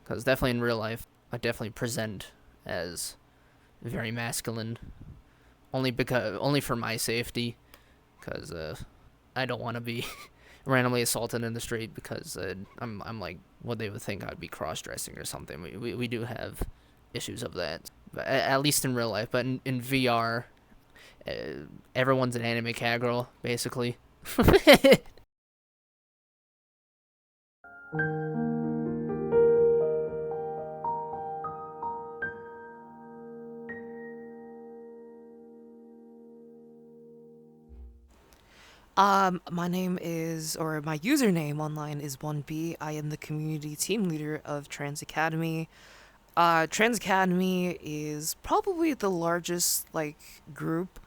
Because definitely in real life, I definitely present as very masculine, only for my safety, because I don't want to be randomly assaulted in the street because I'm like what they would think I'd be cross dressing or something. We do have issues of that, but at least in real life. But in VR, uh, everyone's an anime cagirl basically. My name is, or my username online is 1B. I am the community team leader of Trans Academy. Trans Academy is probably the largest, like, group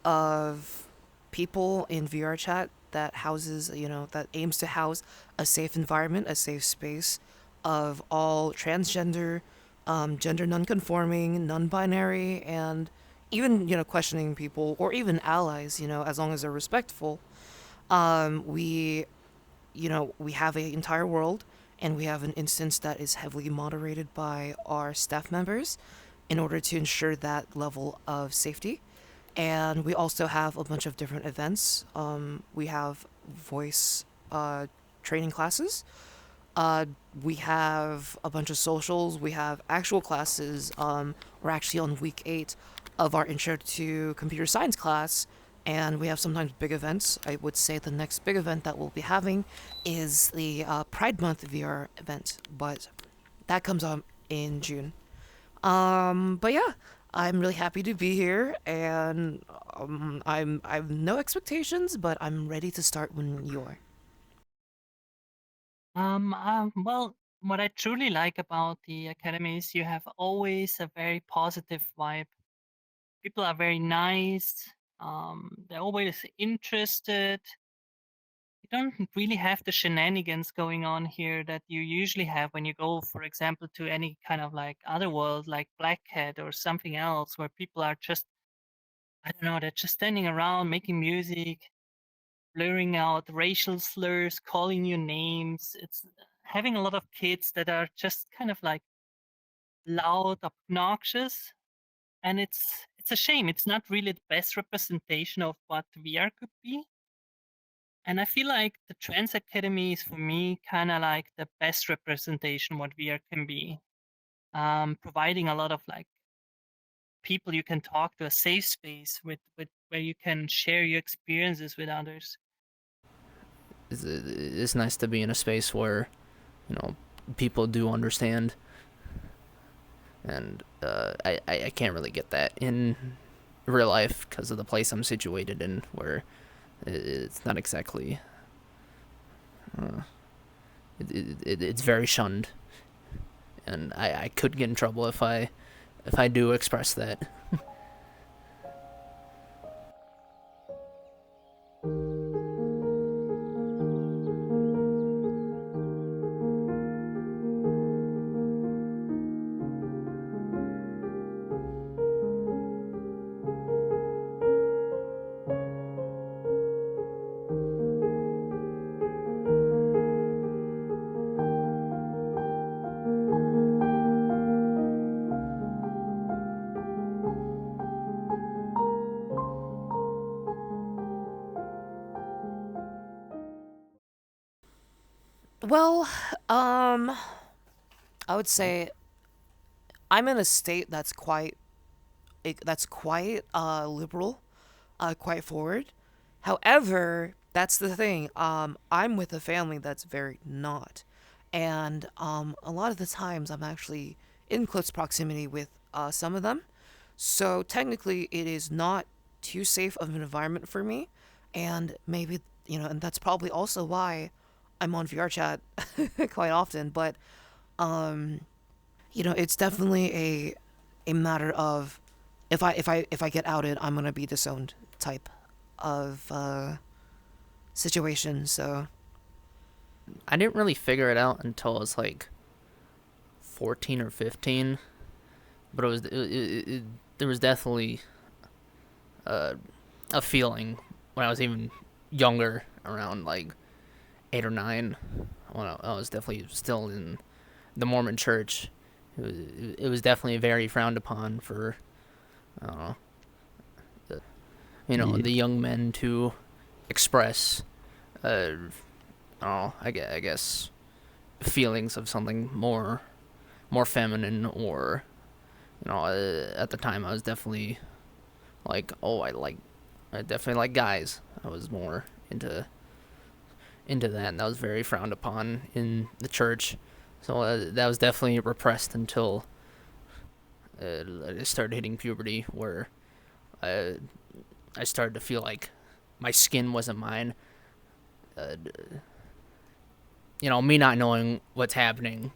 of people in VRChat that houses, that aims to house a safe environment, a safe space of all transgender, gender nonconforming, non-binary, and even, questioning people or even allies, as long as they're respectful. We we have an entire world, and we have an instance that is heavily moderated by our staff members in order to ensure that level of safety. And we also have a bunch of different events. We have voice training classes. Uh, we have a bunch of socials. We have actual classes. We're actually on week 8 of our intro to computer science class, and we have sometimes big events. I would say the next big event that we'll be having is the Pride Month VR event, but that comes out in June. But yeah, I'm really happy to be here, and I have no expectations, but I'm ready to start when you are. Well, what I truly like about the academy is you have always a very positive vibe. People are very nice. They're always interested. You don't really have the shenanigans going on here that you usually have when you go, for example, to any kind of like other world, like Black Hat or something else, where people are just, I don't know, they're just standing around making music, blurring out racial slurs, calling you names. It's having a lot of kids that are just kind of like loud, obnoxious, and it's a shame. It's not really the best representation of what VR could be. And I feel like the Trans Academy is for me kind of like the best representation what VR can be. Providing a lot of like people you can talk to, a safe space with where you can share your experiences with others. It's nice to be in a space where you know people do understand, and I can't really get that in real life because of the place I'm situated in, where it's not exactly uh, it's very shunned, and I could get in trouble if I do express that. Well, um, I would say I'm in a state that's quite liberal, quite forward. However, that's the thing. I'm with a family that's very not, and a lot of the times I'm actually in close proximity with some of them. So technically, it is not too safe of an environment for me, and maybe and that's probably also why I'm on VRChat quite often. But um, it's definitely a matter of if I get outed, I'm gonna be disowned type of situation. So I didn't really figure it out until I was like 14 or 15, but there was definitely uh, a feeling when I was even younger, around like 8 or 9, when I was definitely still in the Mormon Church. It was definitely very frowned upon for, I don't know, Yeah. the young men to express, I guess feelings of something more feminine, or at the time I was definitely like, oh, I definitely like guys. I was more into that, and that was very frowned upon in the church. So that was definitely repressed until I started hitting puberty, where I I started to feel like my skin wasn't mine. Uh, me not knowing what's happening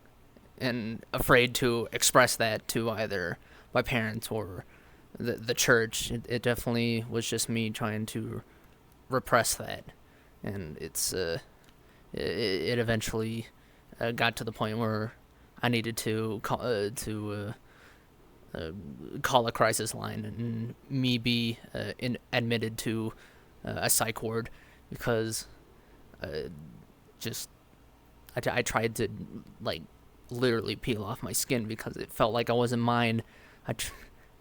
and afraid to express that to either my parents or the church. It definitely was just me trying to repress that, and it eventually got to the point where I needed to call a crisis line, and me be admitted to a psych ward, because just I tried to, like, literally peel off my skin because it felt like I wasn't mine.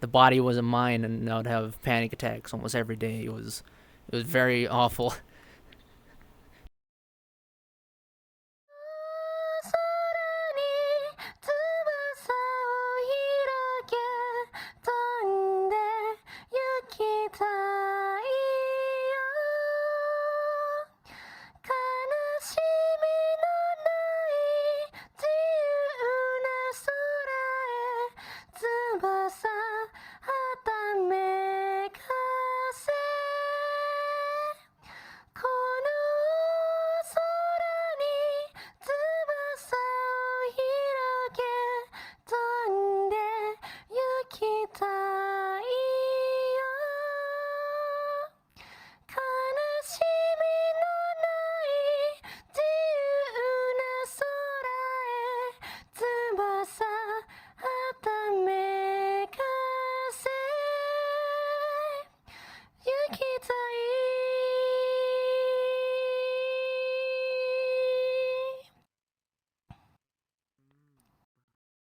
The body wasn't mine, and I would have panic attacks almost every day. It was very awful.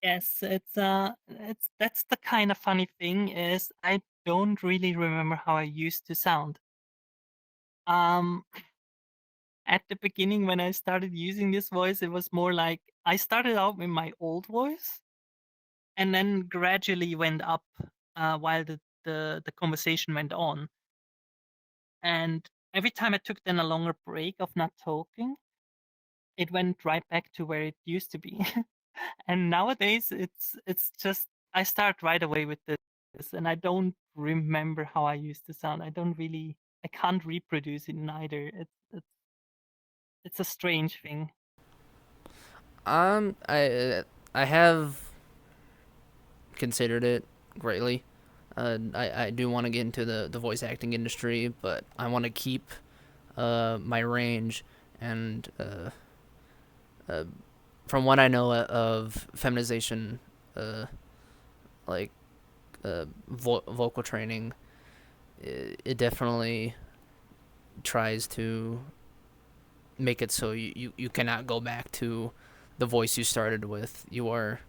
'Yes, it's that's the kind of funny thing is I don't really remember how I used to sound. Um, at the beginning when I started using this voice, it was more like I started out with my old voice and then gradually went up while the conversation went on. And every time I took then a longer break of not talking, it went right back to where it used to be. And nowadays it's just I start right away with this, and I don't remember how I used to sound. I can't reproduce it neither. It's a strange thing. I have considered it greatly. I do want to get into the voice acting industry, but I want to keep my range, and uh, from what I know of feminization, uh, like vocal training, it definitely tries to make it so you cannot go back to the voice you started with. You are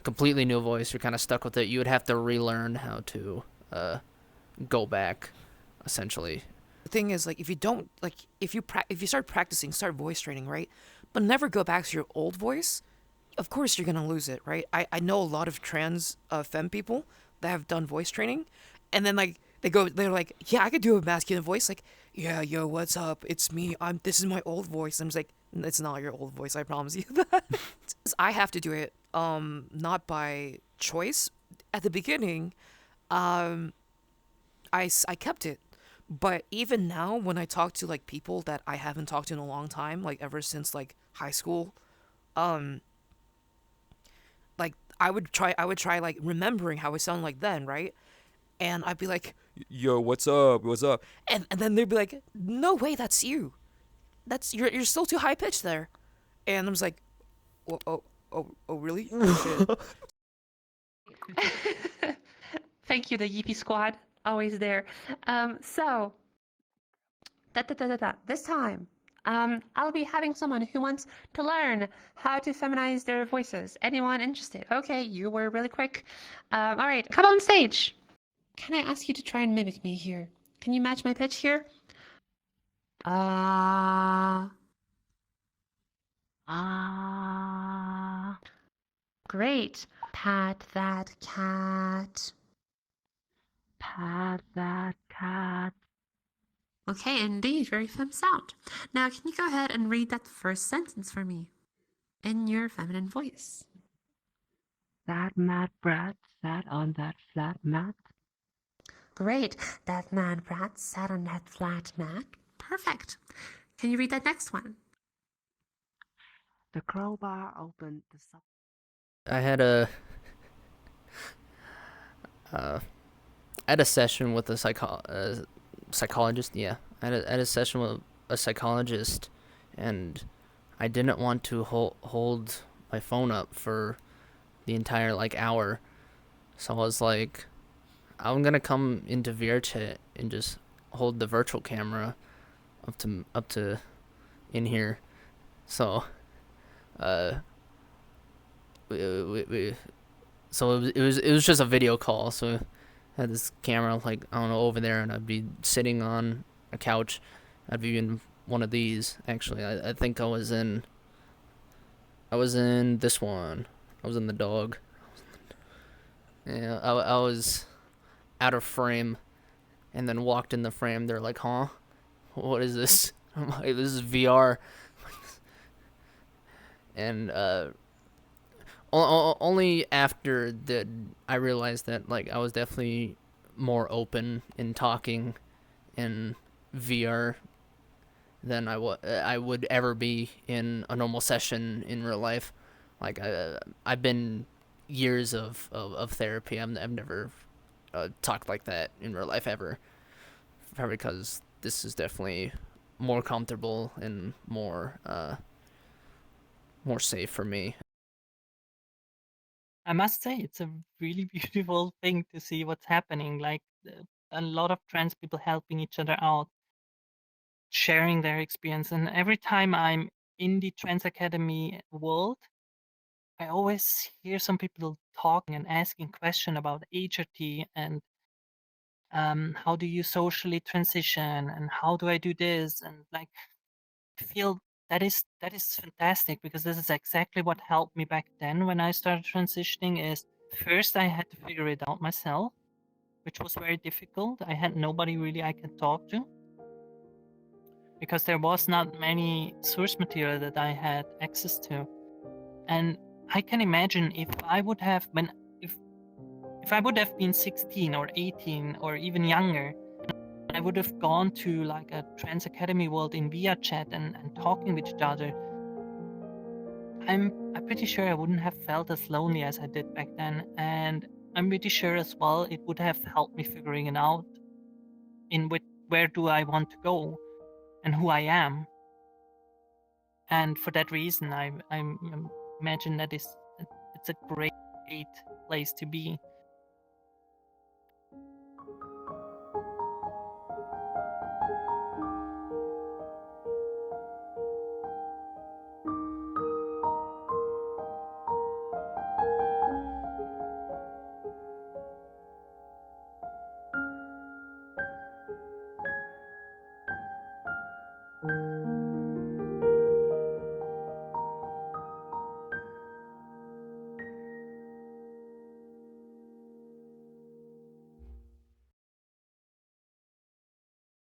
completely new voice. You're kind of stuck with it. You would have to relearn how to go back, essentially. The thing is, like, if you don't, like, if you start practicing, start voice training, right? But never go back to your old voice, of course you're gonna lose it, right? I know a lot of trans femme people that have done voice training, and then like they're like, yeah, I could do a masculine voice, like, yeah, yo, what's up? It's me. This is my old voice. I'm just like, it's not your old voice. I promise you that. I have to do it, not by choice. At the beginning, um, I kept it, but even now when I talk to like people that I haven't talked to in a long time, like ever since like high school, um, like I would try like remembering how I sounded like then, right? And I'd be like, yo, what's up? What's up? And then they'd be like, no way, that's you. That's you're still too high pitched there. And I'm just like, oh, really? Oh, Thank you, the Yeepy Squad, always there. So, this time I'll be having someone who wants to learn how to feminize their voices. Anyone interested? Okay, you were really quick. All right, come on stage. Can I ask you to try and mimic me here? Can you match my pitch here? Ah. Ah. Great. Pat that cat. Pat that cat. Okay, indeed, very femme sound. Now, can you go ahead and read that first sentence for me in your feminine voice? That mad brat sat on that flat mat. Great. That mad brat sat on that flat mat. Perfect. Can you read that next one? The crowbar opened the sub. I had a I had a session with a psychologist. Yeah, I had a session with a psychologist, and I didn't want to hold my phone up for the entire like hour. So I was like, I'm gonna come into VRChat and just hold the virtual camera up to in here. So, uh, we so it was just a video call. So I had this camera like I don't know over there, and I'd be sitting on a couch. I'd be in one of these actually. I think I was in this one. I was in the dog. Yeah, I was out of frame, and then walked in the frame. They're like, "Huh? What is this?" I'm like, "This is VR." And only after that I realized that like I was definitely more open in talking in VR than I would ever be in a normal session in real life. Like I've been years of therapy. I've never talked like that in real life ever. Probably because this is definitely more comfortable and more safe for me. I must say, it's a really beautiful thing to see what's happening. Like a lot of trans people helping each other out, sharing their experience. And every time I'm in the Trans Academy world, I always hear some people talking and asking questions about HRT and how do you socially transition and how do I do this, and like I feel that is fantastic because this is exactly what helped me back then when I started transitioning. Is first I had to figure it out myself, which was very difficult. I had nobody really I could talk to because there was not many source material that I had access to. And I can imagine if I would have been if I would have been 16 or 18 or even younger, I would have gone to like a trans academy world in VRChat and talking with each other. I'm pretty sure I wouldn't have felt as lonely as I did back then, and I'm pretty sure as well it would have helped me figuring it out in where do I want to go and who I am. And for that reason, I imagine that it's a great place to be.